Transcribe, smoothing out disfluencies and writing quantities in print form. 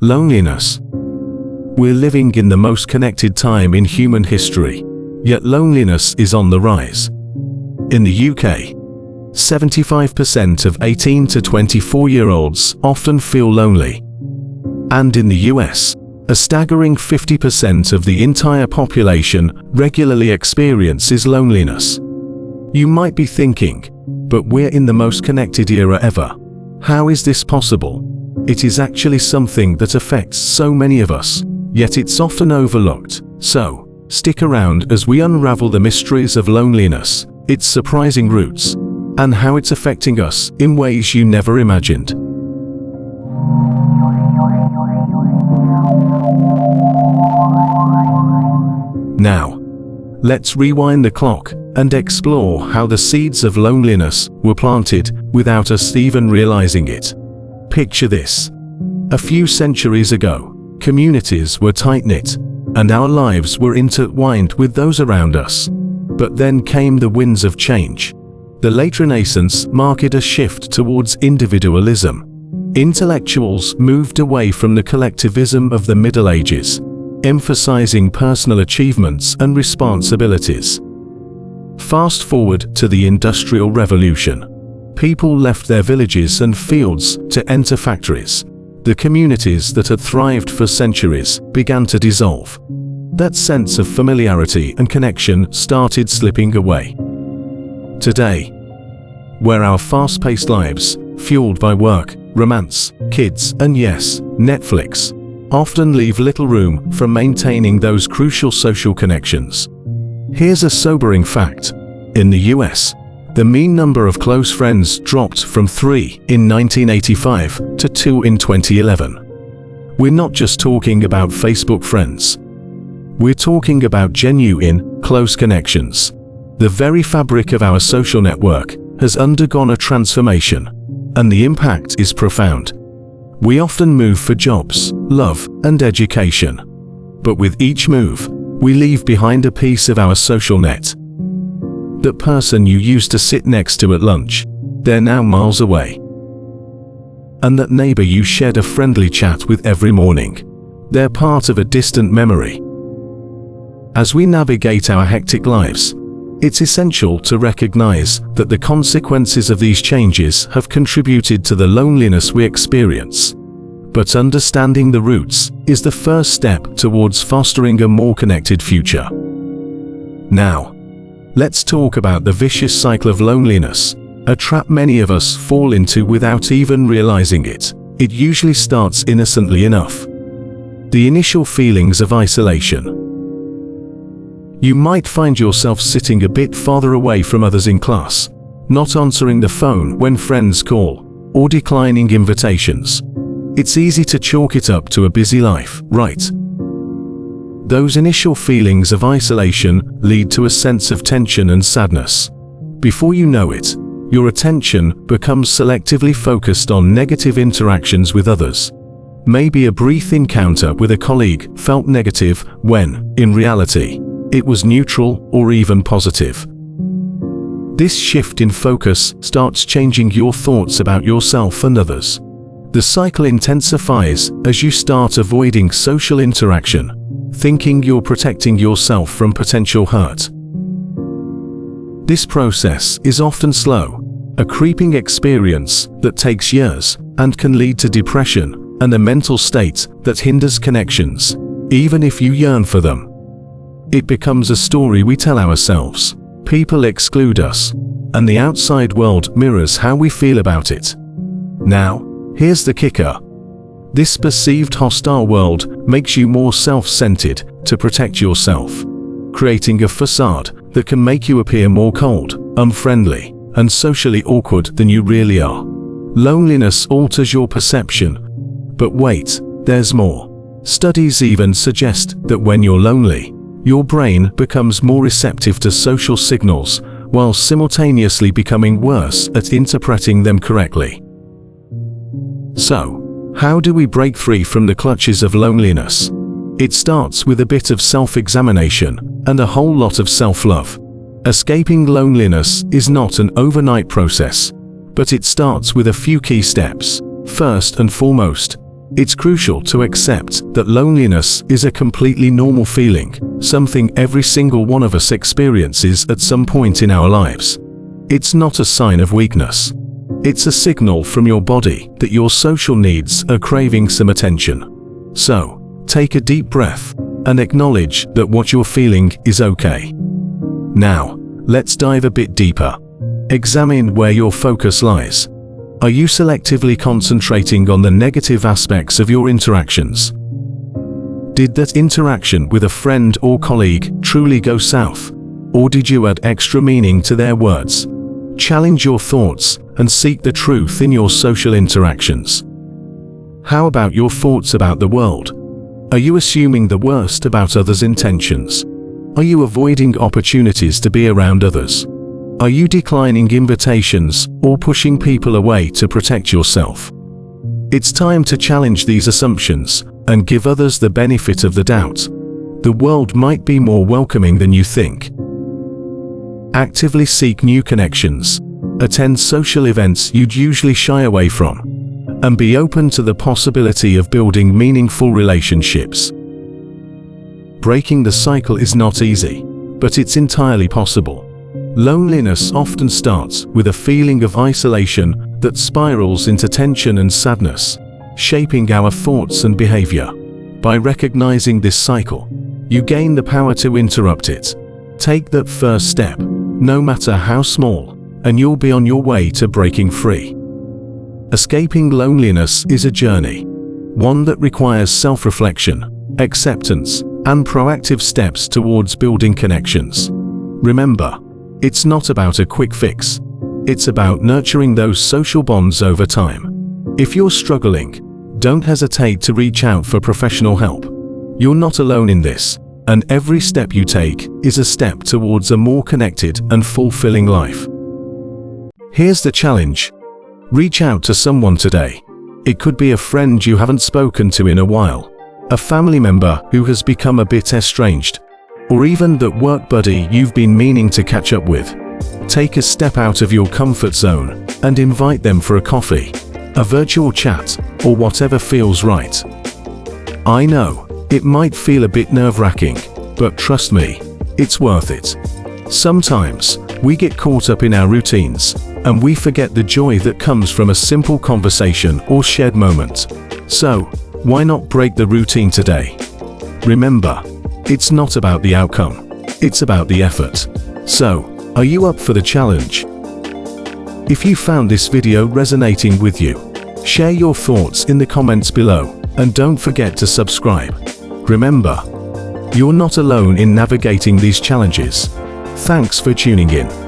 Loneliness. We're living in the most connected time in human history, yet loneliness is on the rise. In the UK, 75% of 18 to 24-year-olds often feel lonely. And in the US, a staggering 50% of the entire population regularly experiences loneliness. You might be thinking, but we're in the most connected era ever. How is this possible? It is actually something that affects so many of us, yet it's often overlooked. So, stick around as we unravel the mysteries of loneliness, its surprising roots, and how it's affecting us in ways you never imagined. Now, let's rewind the clock and explore how the seeds of loneliness were planted without us even realizing it. Picture this. A few centuries ago, communities were tight-knit, and our lives were intertwined with those around us. But then came the winds of change. The late Renaissance marked a shift towards individualism. Intellectuals moved away from the collectivism of the Middle Ages, emphasizing personal achievements and responsibilities. Fast forward to the Industrial Revolution. People left their villages and fields to enter factories. The communities that had thrived for centuries began to dissolve. That sense of familiarity and connection started slipping away. Today, where our fast-paced lives, fueled by work, romance, kids, and yes, Netflix, often leave little room for maintaining those crucial social connections. Here's a sobering fact. In the US, the mean number of close friends dropped from 3 in 1985 to 2 in 2011. We're not just talking about Facebook friends. We're talking about genuine, close connections. The very fabric of our social network has undergone a transformation, and the impact is profound. We often move for jobs, love, and education. But with each move, we leave behind a piece of our social net. That person you used to sit next to at lunch, they're now miles away. And that neighbor you shared a friendly chat with every morning, they're part of a distant memory. As we navigate our hectic lives, it's essential to recognize that the consequences of these changes have contributed to the loneliness we experience. But understanding the roots is the first step towards fostering a more connected future. Now, let's talk about the vicious cycle of loneliness, a trap many of us fall into without even realizing it. It usually starts innocently enough. The initial feelings of isolation. You might find yourself sitting a bit farther away from others in class, not answering the phone when friends call, or declining invitations. It's easy to chalk it up to a busy life, right? Those initial feelings of isolation lead to a sense of tension and sadness. Before you know it, your attention becomes selectively focused on negative interactions with others. Maybe a brief encounter with a colleague felt negative when, in reality, it was neutral or even positive. This shift in focus starts changing your thoughts about yourself and others. The cycle intensifies as you start avoiding social interaction, thinking you're protecting yourself from potential hurt. This process is often slow, a creeping experience that takes years and can lead to depression and a mental state that hinders connections, even if you yearn for them. It becomes a story we tell ourselves. People exclude us, and the outside world mirrors how we feel about it. Now, here's the kicker. This perceived hostile world makes you more self-centered to protect yourself, creating a facade that can make you appear more cold, unfriendly, and socially awkward than you really are. Loneliness alters your perception. But wait, there's more. Studies even suggest that when you're lonely, your brain becomes more receptive to social signals, while simultaneously becoming worse at interpreting them correctly. So, how do we break free from the clutches of loneliness? It starts with a bit of self-examination and a whole lot of self-love. Escaping loneliness is not an overnight process, but it starts with a few key steps. First and foremost, It's crucial to accept that loneliness is a completely normal feeling, something every single one of us experiences at some point in our lives. It's not a sign of weakness. It's a signal from your body that your social needs are craving some attention. So, take a deep breath and acknowledge that what you're feeling is okay. Now, let's dive a bit deeper. Examine where your focus lies. Are you selectively concentrating on the negative aspects of your interactions? Did that interaction with a friend or colleague truly go south? Or did you add extra meaning to their words? Challenge your thoughts and seek the truth in your social interactions. How about your thoughts about the world? Are you assuming the worst about others' intentions? Are you avoiding opportunities to be around others? Are you declining invitations or pushing people away to protect yourself? It's time to challenge these assumptions and give others the benefit of the doubt. The world might be more welcoming than you think. Actively seek new connections. Attend social events you'd usually shy away from. And be open to the possibility of building meaningful relationships. Breaking the cycle is not easy, but it's entirely possible. Loneliness often starts with a feeling of isolation that spirals into tension and sadness, shaping our thoughts and behavior. By recognizing this cycle, you gain the power to interrupt it. Take that first step, no matter how small, and you'll be on your way to breaking free. Escaping loneliness is a journey, one that requires self-reflection, acceptance, and proactive steps towards building connections. Remember, it's not about a quick fix. It's about nurturing those social bonds over time. If you're struggling, don't hesitate to reach out for professional help. You're not alone in this, and every step you take is a step towards a more connected and fulfilling life. Here's the challenge. Reach out to someone today. It could be a friend you haven't spoken to in a while, a family member who has become a bit estranged, or even that work buddy you've been meaning to catch up with. Take a step out of your comfort zone and invite them for a coffee, a virtual chat, or whatever feels right. I know, it might feel a bit nerve-wracking, but trust me, it's worth it. Sometimes, we get caught up in our routines, and we forget the joy that comes from a simple conversation or shared moment. So, why not break the routine today? Remember, it's not about the outcome, it's about the effort. So, are you up for the challenge? If you found this video resonating with you, share your thoughts in the comments below, and don't forget to subscribe. Remember, you're not alone in navigating these challenges. Thanks for tuning in.